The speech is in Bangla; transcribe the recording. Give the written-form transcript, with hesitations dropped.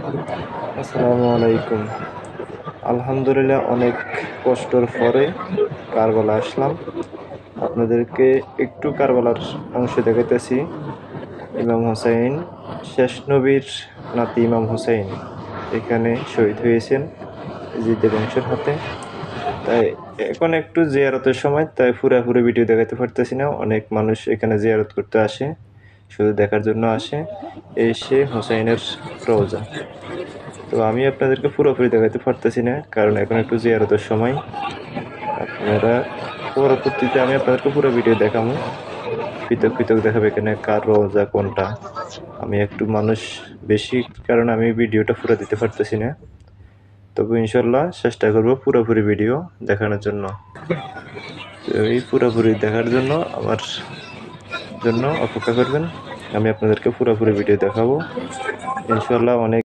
আসসালামু আলাইকুম। আলহামদুলিল্লাহ, অনেক কষ্টর পরে কারবালা আসলাম। আপনাদেরকে একটু কারবালার অংশ দেখাইতেছি। ইমাম হোসাইন, শেষ নবীর নাতি ইমাম হোসাইন এখানে শহীদ হয়েছেন জিদে বংশের হাতে। তাই এখন একটু জিয়ারতের সময়, তাই পুরোপুরি ভিডিও দেখাতে পারতেছি না। অনেক মানুষ এখানে জিয়ারত করতে আসে, শুধু দেখার জন্য আসে। এই সে হোসাইনের রওজা। তো আমি আপনাদেরকে পুরোপুরি দেখাতে পারতেছি না, কারণ এখন একটু জিয়ারতের সময়। আপনারা পরবর্তীতে আমি আপনাদেরকে পুরো ভিডিও দেখাবো। পৃথক পৃথক দেখাবো এখানে কার রোজা কোনটা। আমি একটু মানুষ বেশি, কারণ আমি ভিডিওটা পুরো দিতে পারতেছি না। তবে ইনশাল্লাহ চেষ্টা করব পুরোপুরি ভিডিও দেখানোর জন্য। তো এই পুরোপুরি দেখার জন্য আমার জন্য অপেক্ষা করবেন। আমি আপনাদেরকে পুরোপুরি ভিডিও দেখাবো ইনশাল্লাহ। অনেক